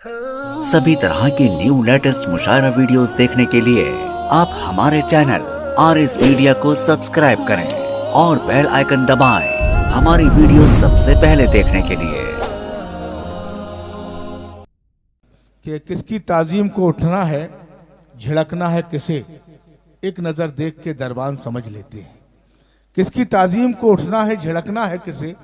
सभी तरह की न्यू लेटेस्ट मुशायरा वीडियोस देखने के लिए आप हमारे चैनल RS मीडिया को सब्सक्राइब करें और बेल आइकन दबाएं हमारी वीडियो सबसे पहले देखने के लिए। कि किसकी ताजीम को उठना है, झिड़कना है किसे, एक नज़र देख के दरबान समझ लेते हैं। किसकी ताजीम को उठना है, झिड़कना है किसे,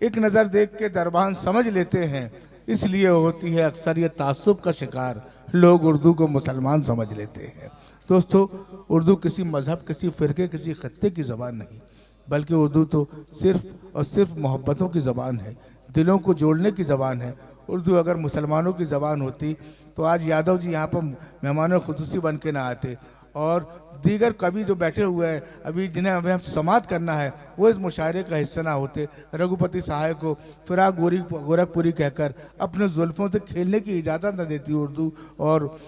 एक नज़र देख के दरबान समझ लेते हैं। इसलिए होती है अक्सर ये तासुब का शिकार, लोग उर्दू को मुसलमान समझ लेते हैं। दोस्तों, उर्दू किसी मज़हब, किसी फ़िरके, किसी खत्ते की ज़बान नहीं, बल्कि उर्दू तो सिर्फ़ और सिर्फ मोहब्बतों की ज़बान है, दिलों को जोड़ने की ज़बान है। उर्दू अगर मुसलमानों की ज़बान होती तो आज यादव जी यहाँ पर मेहमान खुसूसी बन के ना आते, और दीगर कवि जो बैठे हुए हैं अभी, जिन्हें हमें हम समात करना है, वो इस मुशायरे का हिस्सा ना होते। रघुपति साहब को फिराक गोरखपुरी कहकर अपने जुल्फ़ों से खेलने की इजाज़त न देती उर्दू, और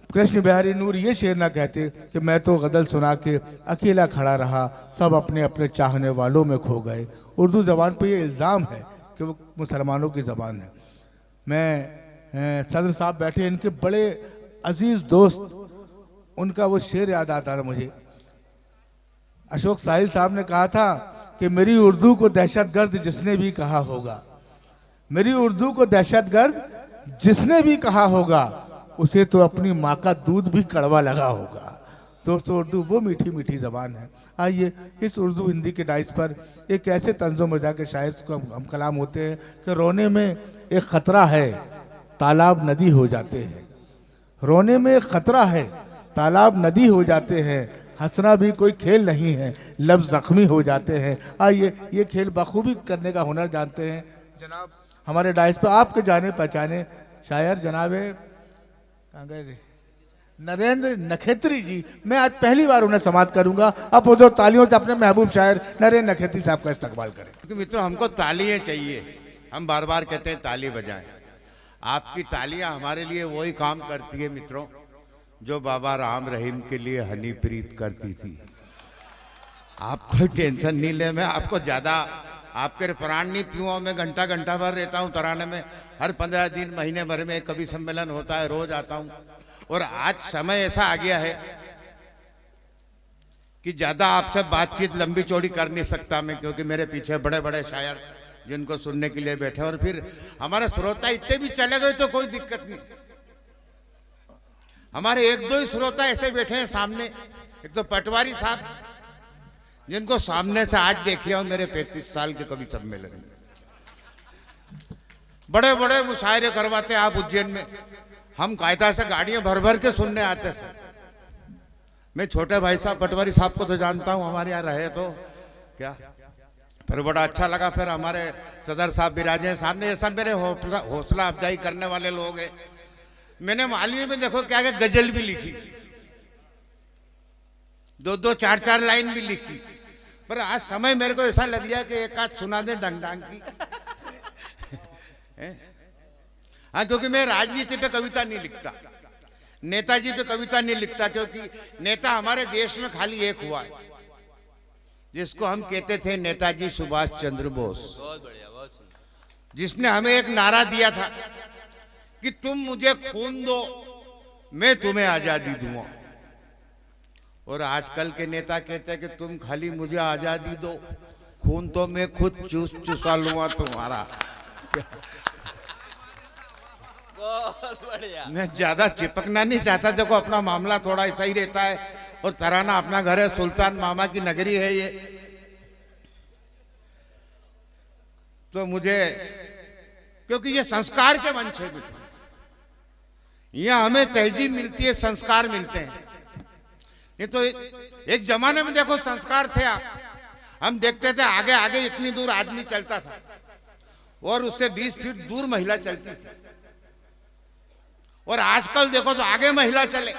कृष्ण बिहारी नूर ये शेर ना कहते कि मैं तो गज़ल सुना के अकेला खड़ा रहा, सब अपने अपने चाहने वालों में खो गए। उर्दू ज़बान पर यह इल्ज़ाम है कि वो मुसलमानों की ज़बान है। मैं सदर साहब बैठे, इनके बड़े अजीज़ दोस्त, उनका वो शेर याद आता था मुझे। अशोक साहिल साहब ने कहा था कि मेरी उर्दू को दहशतगर्द जिसने भी कहा होगा, मेरी उर्दू को दहशतगर्द जिसने भी कहा होगा, उसे तो अपनी माँ का दूध भी कड़वा लगा होगा। दोस्तों, उर्दू वो मीठी मीठी ज़बान है। आइए इस उर्दू हिंदी के डाइस पर एक ऐसे तंज़ो मज़ा के शायर को हम कलाम होते हैं कि रोने में एक ख़तरा है, तालाब नदी हो जाते हैं। रोने में एक ख़तरा है, तालाब नदी हो जाते हैं, हंसना भी कोई खेल नहीं है, लफ्ज़ ज़ख्मी हो जाते हैं। आइए ये खेल बखूबी करने का हुनर जानते हैं जनाब हमारे डाइस पर आपके जाने पहचाने शायर जनाब नरेंद्र नखेत्री जी। मैं आज पहली बार उन्हें समाप्त करूंगा। अब वो जो तालियों से अपने महबूब शायर नरेंद्र नखेत्री साहब का इस्तकबाल करें। तो मित्रों, हमको तालियां चाहिए, हम बार बार कहते हैं ताली बजाएं। आपकी तालियां हमारे लिए वही काम करती है मित्रों जो बाबा राम रहीम के लिए हनी प्रीत करती थी। आप कोई टेंशन नहीं ले, मैं आपको ज़्यादा आपके प्राण नहीं पीऊँ। मैं घंटा घंटा भर रहता हूँ तराने में, हर 15 दिन महीने भर में कवि सम्मेलन होता है, रोज आता हूँ। और आज समय ऐसा आ गया है कि ज़्यादा आपसे बातचीत लंबी चौड़ी कर नहीं सकता मैं, क्योंकि मेरे पीछे बड़े बड़े शायर जिनको सुनने के लिए बैठे, और फिर हमारे श्रोता इतने भी चले गए तो कोई दिक्कत नहीं। हमारे एक दो ही श्रोता ऐसे बैठे हैं सामने, एक तो पटवारी साहब जिनको सामने से आज देख लिया हूं मेरे 35 साल के कवि सम्मेलन में। बड़े बड़े मुशायरे करवाते आप उज्जैन में, हम कायदा से गाड़ियां भर भर के सुनने आते सर। मैं छोटे भाई साहब पटवारी साहब को तो जानता हूं, हमारे यहाँ रहे तो क्या, फिर बड़ा अच्छा लगा। फिर हमारे सदर साहब विराजे हैं सामने, ये सब मेरे हौसला अफजाई करने वाले लोग हैं। मैंने मालवी में देखो क्या क्या गजल भी लिखी, 2-2 4-4 लाइन भी लिखी, पर आज समय मेरे को ऐसा लग गया कि एक आध सुना दे डंग डांग की। हाँ, क्योंकि मैं राजनीति पे कविता नहीं लिखता, नेताजी पे कविता नहीं लिखता, क्योंकि नेता हमारे देश में खाली एक हुआ है जिसको हम कहते थे नेताजी सुभाष चंद्र बोस, जिसने हमें एक नारा दिया था कि तुम मुझे खून दो, मैं तुम्हें आजादी दूंगा। और आजकल के नेता कहते हैं कि तुम खाली मुझे आजादी दो, खून तो मैं खुद चुसा लूंगा तुम्हारा। बहुत बढ़िया। मैं ज्यादा चिपकना नहीं चाहता, देखो अपना मामला थोड़ा ऐसा ही रहता है, और तराना अपना घर है, सुल्तान मामा की नगरी है ये। तो मुझे, क्योंकि ये संस्कार के मंच है, यहाँ हमें तहजीब मिलती है, संस्कार मिलते हैं। ये तो एक जमाने में देखो संस्कार थे, हम देखते थे आगे आगे इतनी दूर आदमी चलता था और उससे 20 फीट दूर महिला चलती थी, और आजकल देखो तो आगे महिला चले,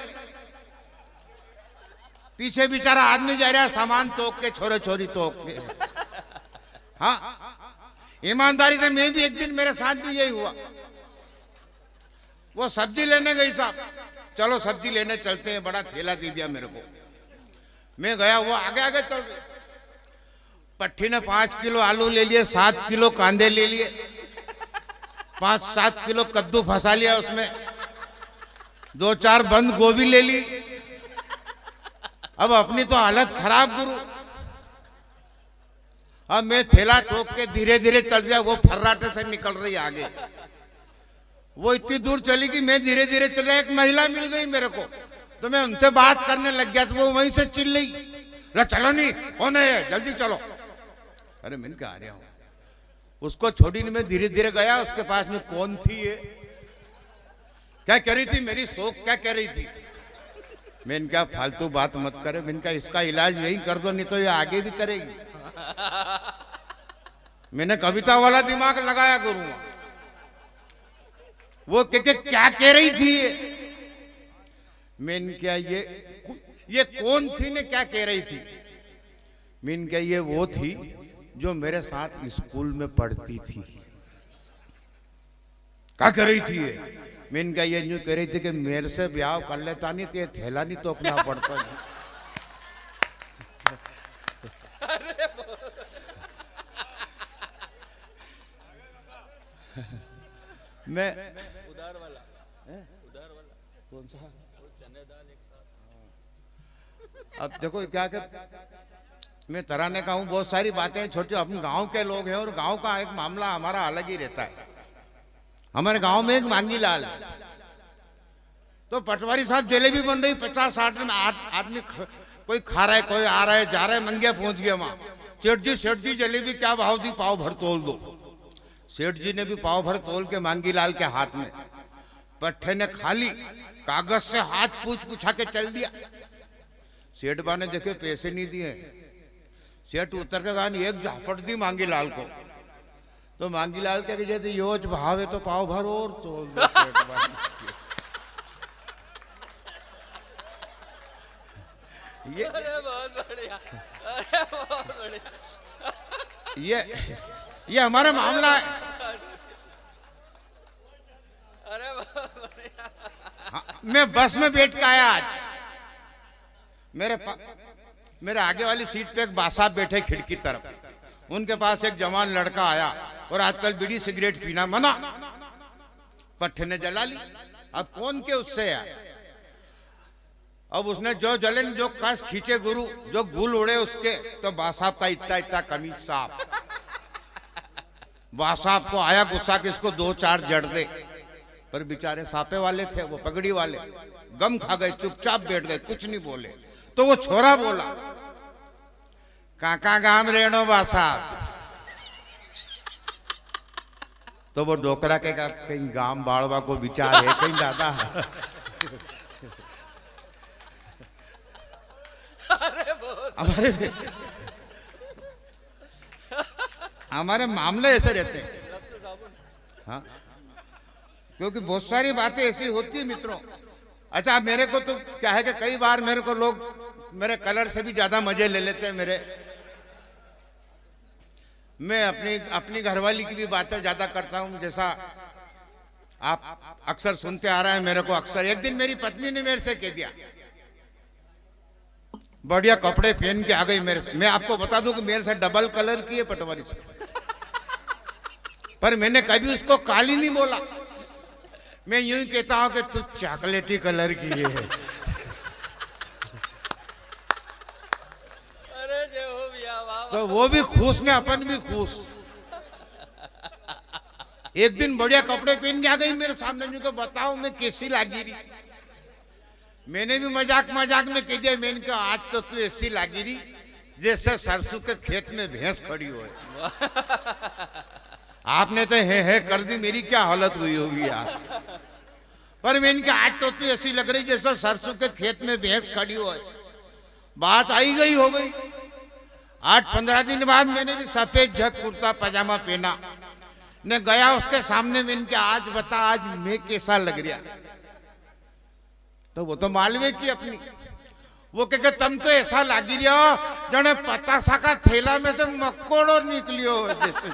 पीछे बेचारा आदमी जा रहा है सामान तोक के, छोरे छोरी तोक के। हाँ, ईमानदारी से मैं भी एक दिन, मेरे साथ भी यही हुआ। वो सब्जी लेने गई साहब, चलो सब्जी लेने चलते हैं, बड़ा थैला दे दिया मेरे को। मैं गया, वो आगे आगे चल रहे, पट्टी ने 5 किलो आलू ले लिए, 7 किलो कांदे ले लिए, 5-7 किलो कद्दू फंसा लिया उसमें, 2-4 बंद गोभी ले ली। अब अपनी तो हालत खराब गुरु। अब मैं थैला ठोक के धीरे धीरे चल रहा, वो फर्राटे से निकल रही आगे। वो इतनी दूर चली कि मैं धीरे धीरे चल रहा, एक महिला मिल गई मेरे को, तो मैं उनसे बात करने लग गया, तो वो वहीं से चिल्लाई, चलो नहीं, कौन है, जल्दी चलो। अरे मैंने कहा आ रहा हूं। उसको छोड़ी नहीं, मैं धीरे धीरे गया उसके पास में। कौन थी ये, क्या कह रही थी, मेरी शौक क्या कह रही थी। मैंने कहा फालतू बात मत करे, मैंने कहा इसका इलाज यही कर दो, नहीं तो ये आगे भी करेगी। मैंने कविता वाला दिमाग लगाया गुरु। वो क्या कह रही थी ये। मैंने क्या ये कौन थी ने क्या कह रही थी। मैंने क्या ये वो थी जो मेरे साथ स्कूल में पढ़ती थी। क्या कर रही थी ये। मैंने कहा ये यूं कह रही थी कि मेरे से ब्याह कर लेता नहीं तो ये थैला नहीं तो अपना पड़ता नहीं। मैं उधार वाला कौन सा चने दाल एक साथ। अब देखो क्या मैं तराने का हूँ, बहुत सारी बातें छोटी, अपने गांव के लोग हैं और गांव का एक मामला हमारा अलग ही रहता है। हमारे गांव में एक मांगी लाल है, तो पटवारी साहब जलेबी बन रही, 50-60 में आदमी कोई खा रहा है, कोई आ रहा है, जा रहा है, मंगिया पहुंच गया वहां। सेठ जी जलेबी क्या भाव दी, पाव भर तोल दो। सेठ जी ने भी पाव भर तोल के मांगी लाल के हाथ में, पट्टे ने खाली कागज से हाथ पूछा के चल दिया। सेठ बा ने देखे पैसे नहीं दिए, सेठ उतर के गान एक झापट दी मांगी लाल को। तो मांगी लाल के जैसे योज भाव है तो पाव भर और तोल दो। सेठ बा ये बहुत बढ़िया, बहुत बढ़िया। ये हमारा मामला है। अरे बहुत बढ़िया। हाँ, मैं बस में बैठ के आया आज। मेरे आगे वाली सीट पे एक बासाब बैठे खिड़की तरफ। उनके पास एक जवान लड़का आया और आजकल बीड़ी सिगरेट पीना मना, पट्टे ने जला ली। अब कौन के उससे है। अब उसने जो जले जो कस खींचे गुरु, जो गुल उड़े उसके, तो बासाब का इतना कमीज साफ। बासाब को आया गुस्सा कि इसको 2-4 जड़ दे, पर बेचारे सापे वाले थे, वो पगड़ी वाले गम खा गए, चुपचाप बैठ गए, कुछ नहीं बोले। तो वो छोरा बोला, काका गाम रेणो बासाब। तो वो डोकरा के कहीं गाम बाड़वा को विचार है कहीं दादा। हमारे मामले ऐसे रहते हैं। हाँ, क्योंकि बहुत सारी बातें ऐसी होती है मित्रों। अच्छा, मेरे को तो क्या है कि कई बार मेरे को लोग मेरे कलर से भी ज्यादा मजे ले लेते हैं मेरे। मैं अपनी घरवाली की भी बातें ज्यादा करता हूं, जैसा आप अक्सर सुनते आ रहे हैं मेरे को। अक्सर एक दिन मेरी पत्नी ने मेरे से कह दिया, बढ़िया कपड़े पहन के आ गई मेरे से। मैं आपको बता दूं कि मेरे से डबल कलर की है पटवारी से, पर मैंने कभी उसको काली नहीं बोला। मैं यूं ही कहता हूं कि तू चॉकलेटी कलर की है। अरे जो हो गया, वाह। तो वो भी खुश ने, अपन भी खुश। एक दिन बढ़िया कपड़े पहन के आ गई मेरे सामने, मुझे बताओ मैं कैसी लागी रही। मैंने भी मजाक में कह दिया, मैंने कहा आज तो तू ऐसी लागी रही जैसे सरसों के खेत में भैंस खड़ी हो। आपने तो है कर दी, मेरी क्या हालत हुई होगी यार। पर मैंने कहा आज तो तू ऐसी लग रही जैसे सरसों के खेत में भैंस खड़ी हो। बात आई गई हो गई। 8-15 दिन बाद मैंने भी सफेद झक कुर्ता पजामा पहना ने गया उसके सामने। मैंने कहा आज बता आज मैं कैसा लग रहा। तो वो तो मालवे की अपनी, वो कहे तुम तो ऐसा लागी रही हो जने पतासा का थैला में से मकोड़ो निकलियो जैसे।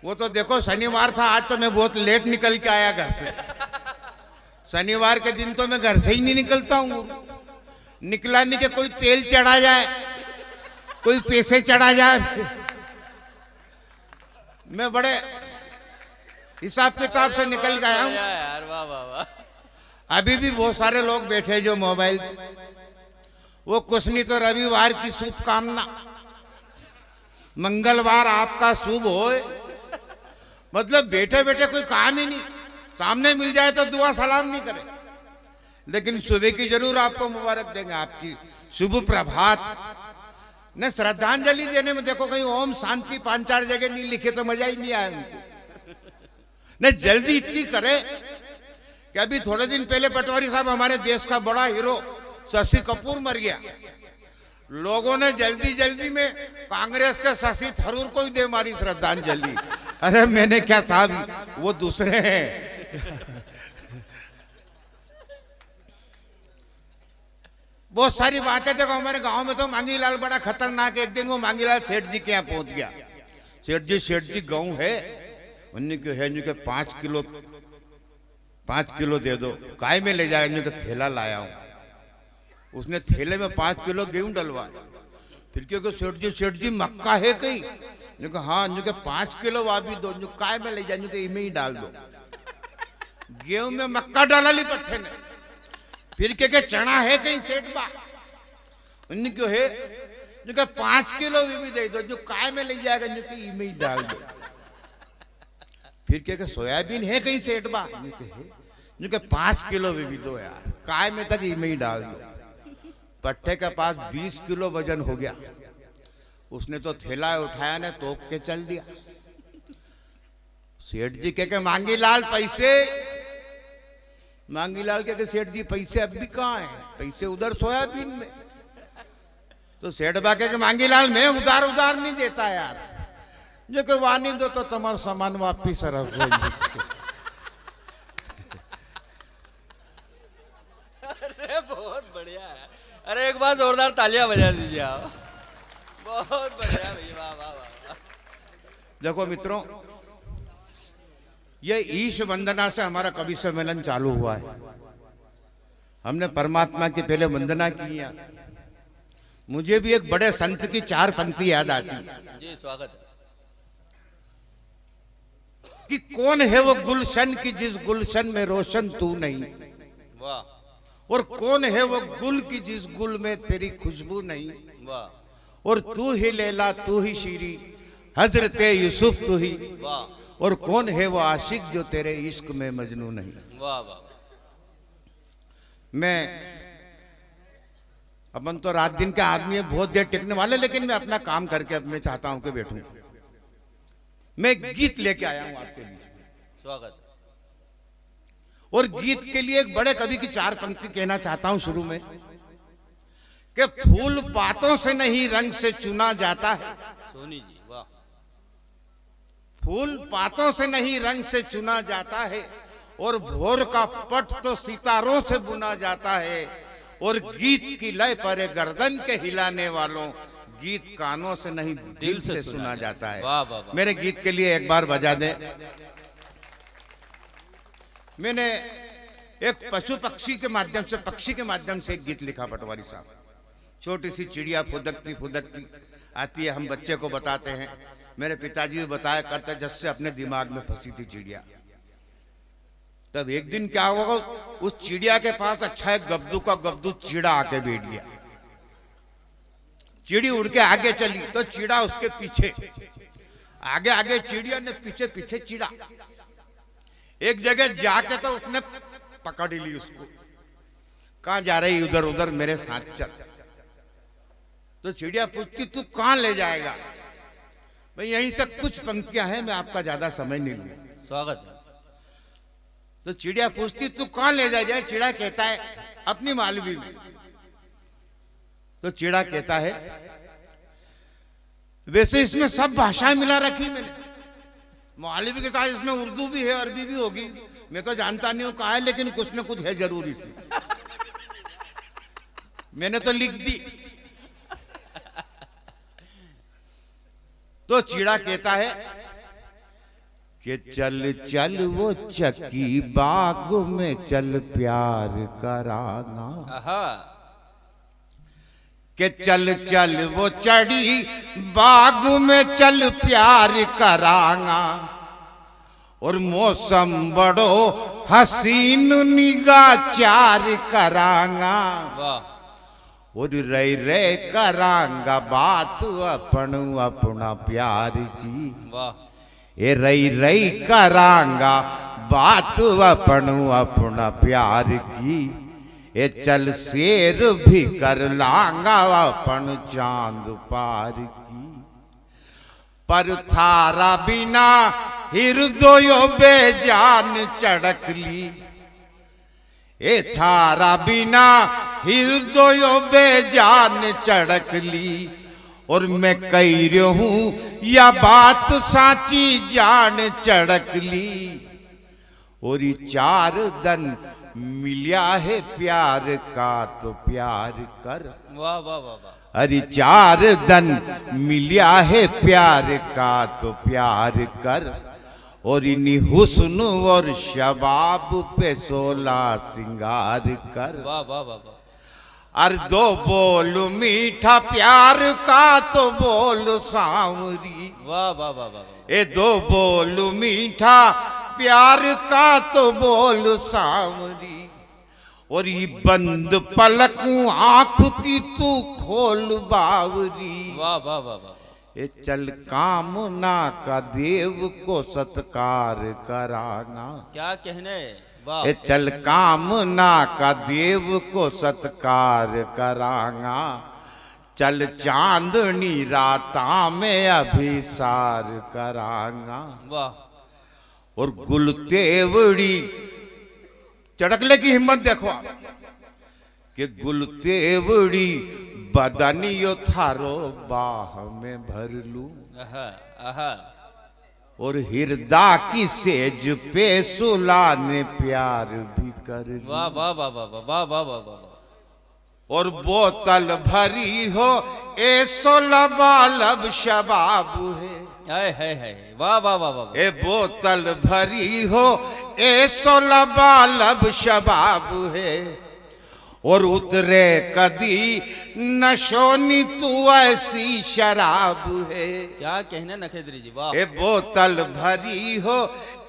वो तो देखो शनिवार था, आज तो मैं बहुत लेट निकल के आया घर से। शनिवार के दिन तो मैं घर से ही नहीं निकलता हूँ। निकला नहीं कि कोई तेल चढ़ा जाए, कोई पैसे चढ़ा जाए। मैं बड़े हिसाब किताब से निकल गया हूं। यार वाह वाह वाह। अभी भी बहुत सारे लोग बैठे जो मोबाइल, वो कुछ नहीं तो रविवार की शुभकामना, मंगलवार आपका शुभ होए, मतलब बैठे बैठे कोई काम ही नहीं, सामने मिल जाए तो दुआ सलाम नहीं करे, लेकिन सुबह की जरूर आपको मुबारक देंगे, आपकी शुभ प्रभात। न श्रद्धांजलि देने में देखो कहीं ओम शांति 5-4 जगह नहीं लिखे तो मजा ही नहीं आया उनको। न जल्दी इतनी करे कि अभी थोड़े दिन पहले पटवारी साहब हमारे देश का बड़ा हीरो शशि कपूर मर गया, लोगों ने जल्दी जल्दी में कांग्रेस के शशि थरूर को ही दे मारी श्रद्धांजलि। अरे मैंने क्या साहब, वो दूसरे हैं। बहुत सारी बातें देखो, हमारे गांव में तो मांगीलाल बड़ा खतरनाक है। एक दिन वो मांगीलाल सेठ जी के यहाँ पहुंच गया। सेठ जी गाँव है, उन्हें क्यों है, उनके 5 किलो दे दो, काय में ले जाए, उनका थैला लाया हूं। उसने थैले में 5 किलो गेहूं डलवाया। फिर क्योंकि सेठ जी मक्का है कहीं, उनका हाँ, उनके 5 किलो वापी दो, जो काय में ले जाए, उनके इमे ही डाल दो। गेहूं में मक्का डाला ली पट्टे ने। फिर के चना है कहीं सेठ बा, उन्हें क्यों है, जो 5 किलो भी दे दो, जो काय में ले जाएगा, जो इमे ही डाल दो। फिर के सोयाबीन है कहीं सेठ बा, जो 5 किलो भी दो यार, काय में तक इमे ही डाल दो। पट्टे के पास 20 किलो वजन हो गया। उसने तो थैला उठाया ने तोप के चल दिया। सेठ जी के मांगीलाल पैसे, मांगीलाल के सेठ जी पैसे अब भी कहाँ हैं, पैसे उधर सोयाबीन में। तो सेठ बा के मांगीलाल मैं उधार नहीं देता यार, जो कि वानी दो तो तुम्हारा सामान वापिस रख दो। अरे बहुत बढ़िया है, अरे एक बार जोरदार तालियां बजा दीजिए आप। बहुत बढ़िया भैया, वाह वाह वाह। देखो मित्रों, ये ईश वंदना से हमारा कवि सम्मेलन चालू हुआ है। हमने परमात्मा की पहले वंदना की है। मुझे भी एक बड़े संत की 4 पंक्ति याद आती जी, स्वागत है। कि कौन है वो गुलशन की जिस गुलशन में रोशन तू नहीं, वाह। और कौन है वो गुल की जिस गुल में तेरी खुशबू नहीं, वाह और तू ही लैला तू ही शीरी हजरत यूसुफ तू ही, वाह। और कौन है वो आशिक जो तेरे इश्क में मजनू नहीं। वाह वाह। मैं, अपन तो रात दिन के आदमी है, बहुत देर टिकने वाले, लेकिन मैं अपना काम करके अब मैं चाहता हूं कि बैठूं। मैं गीत लेके आया हूं आपके बीच में, स्वागत। और गीत के लिए एक बड़े कवि की 4 पंक्ति कहना चाहता हूं शुरू में, कि फूल पातों से नहीं रंग से चुना जाता है। सोनी जी, वाह। फूल पातों से नहीं रंग से चुना जाता है, और भोर का पट तो सितारों से बुना जाता है, और गीत की लय पर गर्दन के हिलाने वालों गीत कानों से नहीं दिल से सुना जाता है। वाह वाह वाह। मेरे गीत के लिए एक बार बजा दे। मैंने एक पशु पक्षी के माध्यम से एक गीत लिखा पटवारी साहब। छोटी सी चिड़िया फुदकती आती है, हम बच्चे को बताते हैं। मेरे पिताजी भी बताया करते, जिससे अपने दिमाग में फंसी थी चिड़िया। तब एक दिन क्या हुआ, उस चिड़िया के पास अच्छा एक गब्दू चीड़ा आके बैठ गया। चिड़ी उड़ के आगे चली तो चिड़ा उसके पीछे, आगे चिड़िया ने पीछे चिड़ा। एक जगह जाके तो उसने पकड़ ली उसको, कहां जा रही, उधर मेरे साथ चल। तो चिड़िया पूछती तू कहां ले जाएगा। भाई यहीं से कुछ पंक्तियां हैं, मैं आपका ज्यादा समय नहीं लूंगा। स्वागत है। तो चिड़िया पूछती तू कहां ले जाए। चिड़ा कहता है अपनी मालवी में। तो चिड़ा कहता है वैसे इसमें सब भाषाएं मिला रखी मैंने, मालवी के साथ इसमें उर्दू भी है, अरबी भी होगी, मैं तो जानता नहीं हूं कहा है, लेकिन कुछ न कुछ है जरूर इसमें। मैंने तो लिख दी। तो चिड़ा कहता है कि चल चल वो चक्की बाग में चल प्यार कराना। आहा। कि चल चल वो चढ़ी बाग में चल प्यार करांगा, और मौसम बड़ो हसीन निगाह चार करांगा, और रे रे करांगा बात अपन अपना प्यार की, ए रई रई करांगा बात अपन अपना प्यार की, ए चल शेर भी कर लांगा अपन चांद पार की, पर थारा बिना हृदय बेजान चढ़क ली, ए थारा बिना हृदय बेजान चढ़क ली, और मैं कह रही हूं या बात साची जान चढ़क ली, और ये चार दन मिलिया है प्यार का तो प्यार कर, वाह वाह वाह वाह, अरे चार दन मिलिया है प्यार का तो प्यार कर, और इन्हीं हुस्न और शबाब पे 16 सिंगार कर, वाह वाह वाह वाह, अरे दो बोल मीठा प्यार का तो बोल सांवरी, वाह वाह वाह वाह, ए दो बोल मीठा प्यार का तो बोल सांवरी, और ये बंद पलक आंख की तू खोल बावरी, वाह वाह वाह वाह, ए चल कामना का देव को सत्कार कराना, क्या कहने, वाह, ए चल कामना का देव को सत्कार करांगा, चल चांदनी राता में अभिसार करांगा, वाह, और गुलतेवड़ी चढ़कले की हिम्मत देखो कि गुलतेवड़ी बदनियो थारो बाह में भर लूं, आहा आहा, और हिरदा की सेज पे सुलाने प्यार भी कर लूं, वाह वाह वाह वाह वाह वाह वाह वाह वाह, और बोतल भरी हो ए 16 बालब शबाब है, है, वाह वाह वाह वाह, ए बोतल भरी हो ए 16 बालब शबाब है, और उतरे कदी नशोनी तू ऐसी शराब है, क्या कहने नखेत्री जी, वाह, ए बोतल भरी हो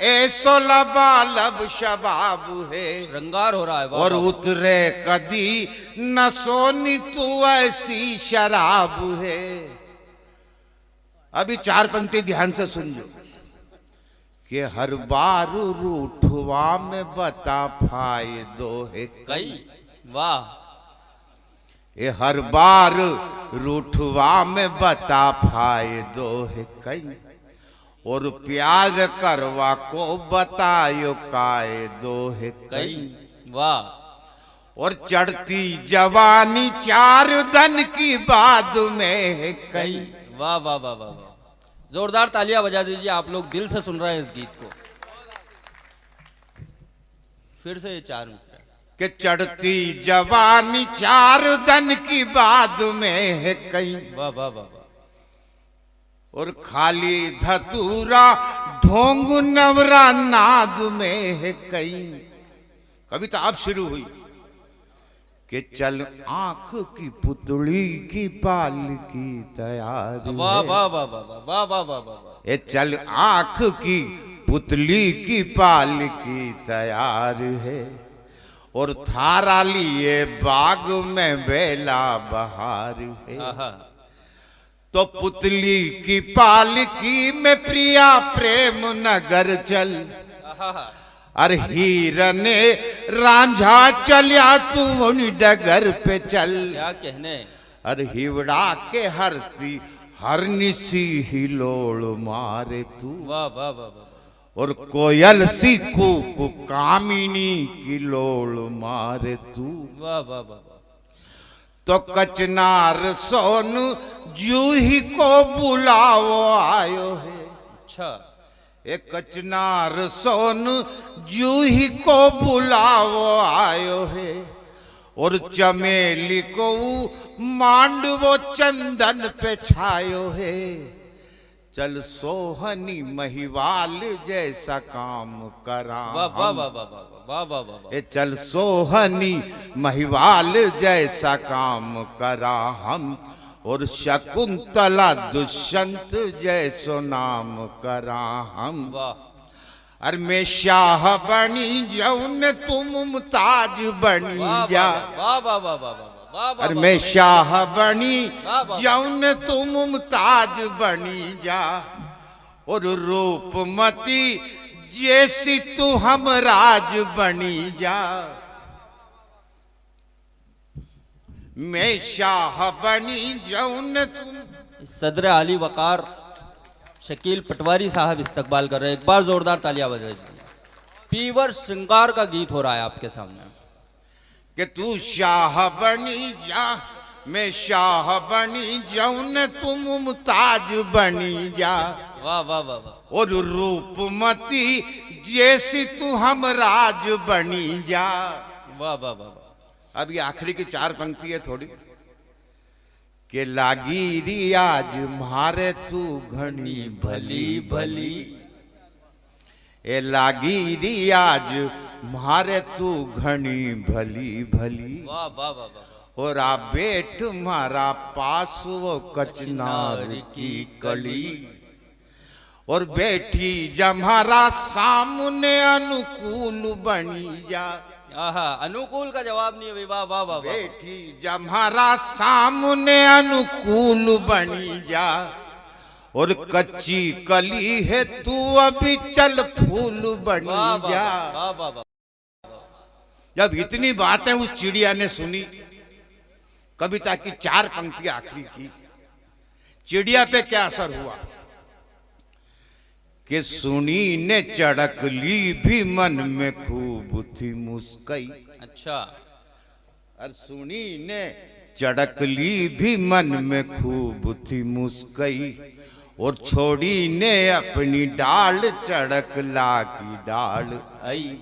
ए 16 बालब शबाब है, श्रृंगार हो रहा है, वाह, और वाह, उतरे कदी नशोनी तू ऐसी शराब है। अभी 4 पंक्ति ध्यान से सुन लो कि हर बार रूठवा में बता फायदो है कई, वाह, ये हर बार रूठवा में बता फायदो है कई, और प्यार करवा को बतायो कायदो है कई, कई, वाह, और चढ़ती जवानी 4 दिन की बाद में है कई, वाह वाह वाह वाह वाह, जोरदार तालियां बजा दीजिए, आप लोग दिल से सुन रहे हैं इस गीत को, फिर से ये 4 मिसरा, कि चढ़ती जवानी 4 दिन की बाद में है कई, वाह वाह वाह वाह, और खाली धतूरा ढोंग नवरा नाद में है कई। कविता अब शुरू हुई कि चल आंख की पुतली की पाल की तैयार वाह वाह वाह वाह वाह वाह वाह वाह, ये चल आंख की पुतली की पाल की तैयार है, और थारा लिए बाग में बेला बहार है, आहा, तो पुतली की पालकी में प्रिया प्रेम नगर चल, आहा, अरे हीरने रांझा चलिया तू उन डगर पे चल, क्या कहने, अरे हिवड़ा के हरती हर निसी हिलोड़ मारे तू, वाह वाह वाह वाह, और कोयल सीखू को कामिनी की लोड़ मारे तू, वाह वाह वाह, तो कचनार सोनू जूही को बुलाओ आयो है, अच्छा, एक कचनार सोनू जूही को बुलाओ आयो है, और चमेली को मांडवो चंदन पे छायो है, चल सोहनी महिवाल जैसा काम करा वाह वाह वाह वाह वाह वाह वाह वाह। ए चल सोहनी महिवाल जैसा काम करा हम, और शकुंतला दुष्यंत जैसो नाम करा हम। वाह अरे मैं शाह बनी जौन तुम मुमताज बनी जा। वाह वाह वाह वाह वाह। अरे मैं शाह बनी वाह, वाह। जौन तुम मुमताज बनी जा, और रूपमती जैसी तू हमराज बनी जा। मैं शाह बनी जौन तुम। सदर आली वकार शकील पटवारी साहब इस्तकबाल कर रहे हैं। एक बार जोरदार तालियां बजा दीजिए। पीवर श्रृंगार का गीत हो रहा है आपके सामने। कि तू शाह बनी जा, मैं शाह बनी जौन तुम मुमताज बनी जा। वाह वाह वाह वाह। और रूपमती जैसी तू हमराज बनी जा। वाह वाह वाह वाह। अब ये आखिरी की 4 पंक्ति है थोड़ी। के लागी रियाज मारे तू घनी भली भली। ए लागी रियाज मारे तू घनी भली भली। वाह वाह वाह वाह। और आ बेट मारा पास वो कचनार की कली। और बेटी जम्हारा सामने अनुकूल बनी जा। आहा, अनुकूल का जवाब नहीं है। वाह वाह वाह वाह। बेटी जम्हारा सामने अनुकूल बनी जा। और कच्ची कली है तू अभी चल फूल बनी वाह वाह जा। वाह वाह वाह। जब इतनी बातें उस चिड़िया ने सुनी, कविता की 4 पंक्तियां आखिरी की, चिड़िया पे क्या असर हुआ कि सुनी ने चढ़क ली भी मन में खूब थी मुस्कई। अच्छा। और सुनी ने चढ़क ली भी मन में खूब थी मुस्कई। और छोड़ी ने अपनी डाल चढ़क ला की डाल आई।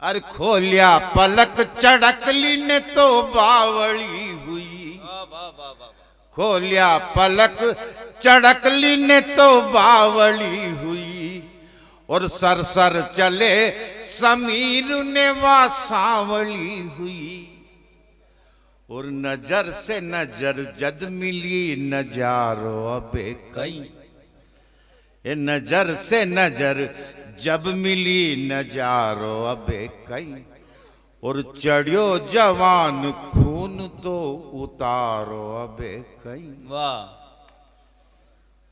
अरे खोलिया पलक चढ़कली ने तो बावली हुई। वाह वाह वाह वाह। खोलिया पलक चढ़कली ने तो बावली हुई। और सरसर चले समीर ने वा सांवली हुई। और नजर से नजर जद मिली नजारो अबे कई। ए नजर से नजर जब मिली नजारो अबे कई। और चढ़ियो जवान खून तो उतारो अबे कई। वाह।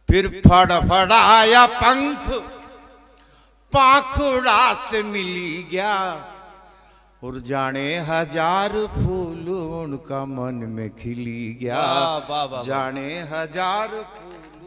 फिर फड़फड़ाया पंख पाखुड़ा से मिली गया। और जाने 1000 फूल उनका मन में खिली गया। वाह वाह वाह। जाने 1000 फूल